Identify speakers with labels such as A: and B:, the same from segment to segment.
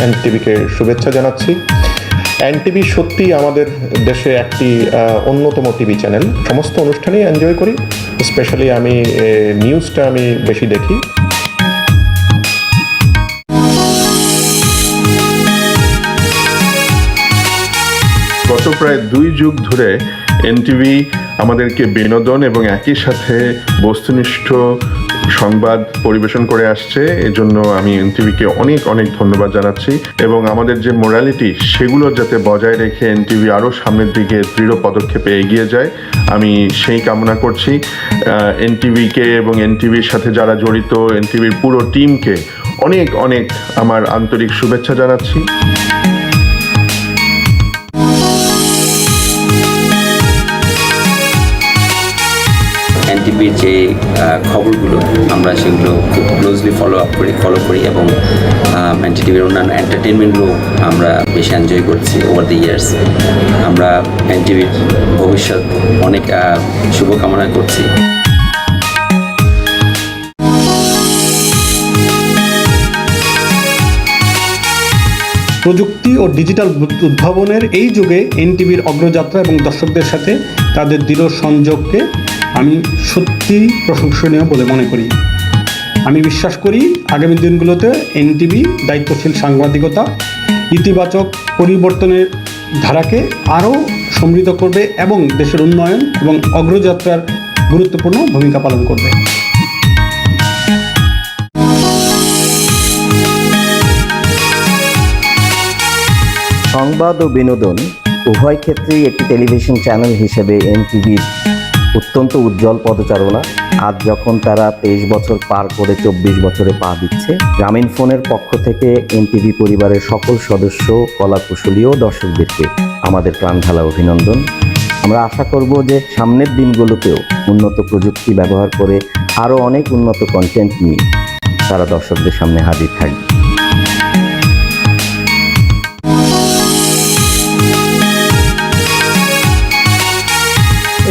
A: এনটিভিকে শুভেচ্ছা জানাচ্ছি। এনটিভি সত্যি আমাদের দেশে একটি অন্যতম টিভি চ্যানেল। সমস্ত অনুষ্ঠানেই এনজয় করি, স্পেশালি আমি নিউজটা আমি বেশি দেখি। গত প্রায় 2 যুগ ধরে এনটিভি আমাদেরকে বিনোদন এবং একই সাথে বস্তুনিষ্ঠ সংবাদ পরিবেশন করে আসছে। এজন্য আমি এনটিভিকে অনেক অনেক ধন্যবাদ জানাচ্ছি এবং আমাদের যে মোরালিটি সেগুলো যাতে বজায় রেখে এনটিভি আরও সামনের দিকে দৃঢ় পদক্ষেপে এগিয়ে যায়, আমি সেই কামনা করছি। এনটিভিকে এবং এনটিভির সাথে যারা জড়িত এনটিভির পুরো টিমকে অনেক অনেক আমার আন্তরিক শুভেচ্ছা জানাচ্ছি।
B: এনটিভির যে খবরগুলো আমরা সেগুলো খুব ক্লোজলি ফলো করি এবং এনটিভির অন্যান্য এন্টারটেনমেন্টগুলো আমরা বেশি এনজয় করছি ওভার দ্য ইয়ার্স। আমরা এনটিভির ভবিষ্যৎ অনেক শুভকামনা করছি।
C: প্রযুক্তি ও ডিজিটাল উদ্ভাবনের এই যুগে এনটিভির অগ্রযাত্রা এবং দর্শকদের সাথে তাদের দৃঢ় সংযোগকে আমি সত্যিই প্রশংসনীয় বলে মনে করি। আমি বিশ্বাস করি আগামী দিনগুলোতে এনটিভি দায়িত্বশীল সাংবাদিকতা ইতিবাচক পরিবর্তনের ধারাকে আরও সমৃদ্ধ করবে এবং দেশের উন্নয়ন এবং অগ্রযাত্রার গুরুত্বপূর্ণ ভূমিকা পালন করবে।
D: সংবাদ ও বিনোদন উভয় ক্ষেত্রেই একটি টেলিভিশন চ্যানেল হিসেবে এনটিভির অত্যন্ত উজ্জ্বল পদচারণা। আজ যখন তারা 23 বছর পার করে 24 বছরে পা দিচ্ছে, গ্রামীণফোনের পক্ষ থেকে এনটিভি পরিবারের সকল সদস্য, কলাকুশলী ও দর্শকদেরকে আমাদের প্রাণঢালা অভিনন্দন। আমরা আশা করব যে সামনের দিনগুলোতেও উন্নত প্রযুক্তি ব্যবহার করে আরও অনেক উন্নত কন্টেন্ট নিয়ে তারা দর্শকদের সামনে হাজির থাকবে।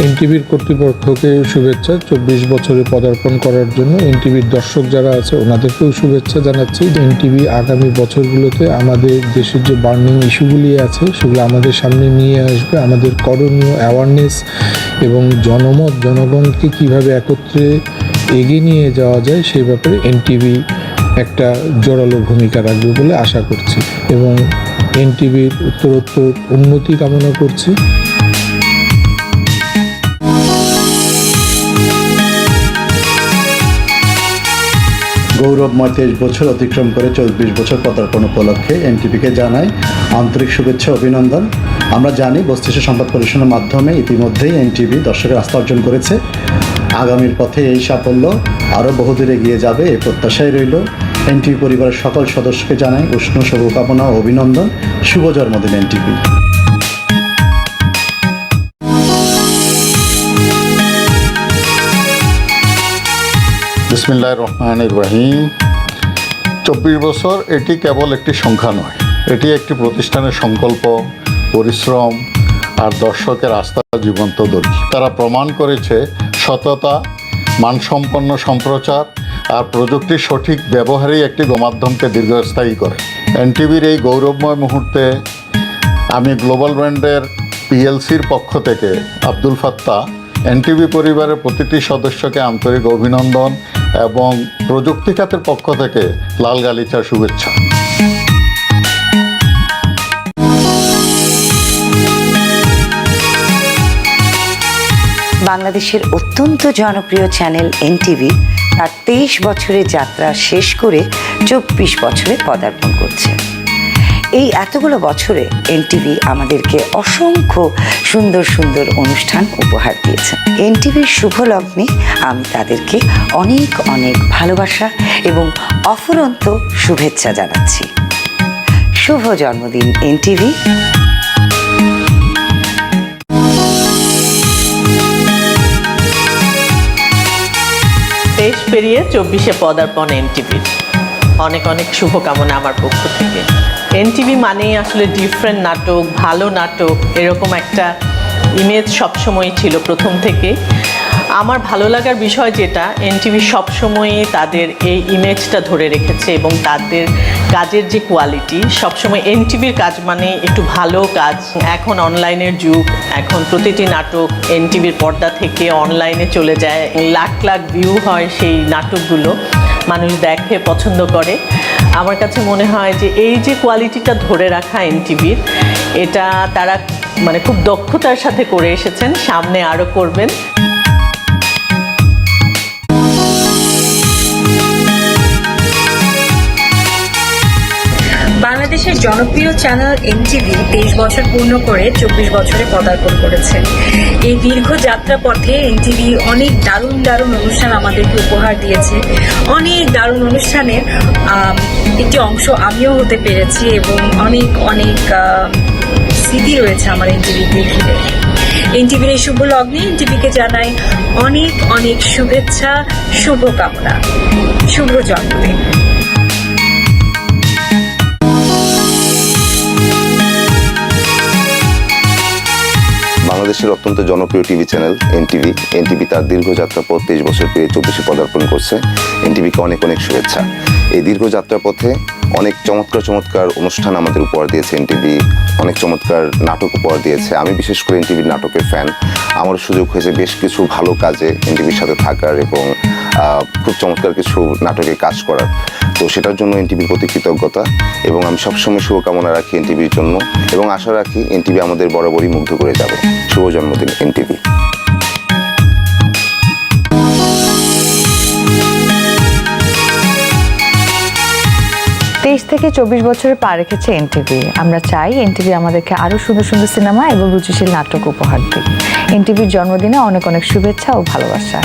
E: এনটিভির কর্তৃপক্ষকে শুভেচ্ছা 24 বছরে পদার্পণ করার জন্য। এনটিভির দর্শক যারা আছে ওনাদেরকেও শুভেচ্ছা জানাচ্ছি। এনটিভি আগামী বছরগুলোতে আমাদের দেশের যে বার্নিং ইস্যুগুলি আছে সেগুলো আমাদের সামনে নিয়ে আসবে। আমাদের করণীয় অ্যাওয়ারনেস এবং জনগণকে কিভাবে একত্রে এগিয়ে নিয়ে যাওয়া যায় সেই ব্যাপারে এনটিভি একটা জোরালো ভূমিকা রাখবে বলে আশা করছি এবং এনটিভির উত্তরোত্তর উন্নতি কামনা করছি।
F: গৌরবময় 23 বছর অতিক্রম করে 24 বছর পদার্পণ উপলক্ষে এনটিভিকে জানাই আন্তরিক শুভেচ্ছা অভিনন্দন। আমরা জানি বস্তিষ্ঠ সংবাদ পরিবেশনের মাধ্যমে ইতিমধ্যেই এনটিভি দর্শকের আস্থা অর্জন করেছে। আগামীর পথে এই সাফল্য আরও বহুদূর এগিয়ে যাবে এই প্রত্যাশাই রইল। এনটিভি পরিবারের সকল সদস্যকে জানাই উষ্ণ শুভকামনা ও অভিনন্দন। শুভ জন্মদিন এনটিভি।
G: বিসমিল্লাহির রহমানির রহিম। 24 বছর এটি কেবল একটি সংখ্যা নয়, এটি একটি প্রতিষ্ঠানের সংকল্প, পরিশ্রম আর দর্শকের আস্থা জীবন্ত দলিল। তারা প্রমাণ করেছে সততা, মানসম্পন্ন সম্প্রচার আর প্রযুক্তির সঠিক ব্যবহারই একটি গণমাধ্যমকে দীর্ঘস্থায়ী করে। এনটিভির এই গৌরবময় মুহূর্তে আমি গ্লোবাল ব্র্যান্ডের পিএলসির পক্ষ থেকে আব্দুল ফাত্তাহ এনটিভি পরিবারের প্রতিটি সদস্যকে আন্তরিক অভিনন্দন এবং প্রযুক্তি খাতের পক্ষ থেকে লাল গালিচার শুভেচ্ছা।
H: বাংলাদেশের অত্যন্ত জনপ্রিয় চ্যানেল এনটিভি তার 23 বছরের যাত্রা শেষ করে 24 বছরে পদার্পণ করছে। এই এতগুলো বছরে এনটিভি আমাদেরকে অসংখ্য সুন্দর সুন্দর অনুষ্ঠান উপহার দিয়েছে। এনটিভির শুভ লগ্নে আমি তাদেরকে অনেক অনেক ভালোবাসা এবং অফুরন্ত শুভেচ্ছা জানাচ্ছি। শুভ জন্মদিন এনটিভি।
I: দেশ পেরিয়ে 24-এ পদার্পণ এনটিভির অনেক অনেক শুভকামনা আমার পক্ষ থেকে। এনটিভি মানেই আসলে ডিফারেন্ট নাটক, ভালো নাটক, এরকম একটা ইমেজ সবসময় ছিল প্রথম থেকে। আমার ভালো লাগার বিষয় যেটা, এনটিভি সবসময়ই তাদের এই ইমেজটা ধরে রেখেছে এবং তাদের কাজের যে কোয়ালিটি, সবসময় এনটিভির কাজ মানে একটু ভালো কাজ। এখন অনলাইনের যুগ, এখন প্রতিটি নাটক এনটিভির পর্দা থেকে অনলাইনে চলে যায়, লাখ লাখ ভিউ হয় সেই নাটকগুলো, মানুষ দেখে, পছন্দ করে। আমার কাছে মনে হয় যে এই যে কোয়ালিটিটা ধরে রাখা এনটিভির, এটা তারা মানে খুব দক্ষতার সাথে করে এসেছেন, সামনে আরও করবেন।
J: বাংলাদেশের জনপ্রিয় চ্যানেল এনটিভি 23 বছর পূর্ণ করে 24 বছরে পদার্পণ করেছে। এই দীর্ঘ যাত্রাপথে এনটিভি অনেক দারুণ দারুণ অনুষ্ঠান আমাদেরকে উপহার দিয়েছে। অনেক দারুণ অনুষ্ঠানের একটি অংশ আমিও হতে পেরেছি এবং অনেক অনেক স্মৃতি রয়েছে আমার এনটিভিকে ঘিরে। এনটিভির এই শুভ লগ্নে এনটিভিকে জানাই অনেক অনেক শুভেচ্ছা, শুভকামনা, শুভ জন্মদিন।
K: বাংলাদেশের অত্যন্ত জনপ্রিয় টিভি চ্যানেল এনটিভি তার দীর্ঘ যাত্রাপথ 23 বছর পেরিয়ে 24-এ পদার্পণ করছে। এনটিভিকে অনেক অনেক শুভেচ্ছা। এই দীর্ঘ যাত্রাপথে অনেক চমৎকার অনুষ্ঠান আমাদের উপহার দিয়েছে এনটিভি, অনেক চমৎকার নাটক উপহার দিয়েছে। আমি বিশেষ করে এনটিভির নাটকের ফ্যান। আমারও সুযোগ হয়েছে বেশ কিছু ভালো কাজে এনটিভির সাথে থাকার এবং খুব চমৎকার কিছু নাটকে কাজ করার। তো সেটার জন্য এনটিভির প্রতি কৃতজ্ঞতা এবং আমি সবসময় শুভকামনা রাখি এনটিভির জন্য এবং আশা রাখি এনটিভি আমাদের বরাবরই মুগ্ধ করে যাবে। শুভ জন্মদিন এনটিভি।
L: 23 থেকে 24 বছরে পা রেখেছে এনটিভি। আমরা চাই এনটিভি আমাদেরকে আরও সুন্দর সুন্দর সিনেমা এবং রুচিশীল নাটক উপহার দিক। এনটিভির জন্মদিনে অনেক অনেক শুভেচ্ছা ও ভালোবাসা।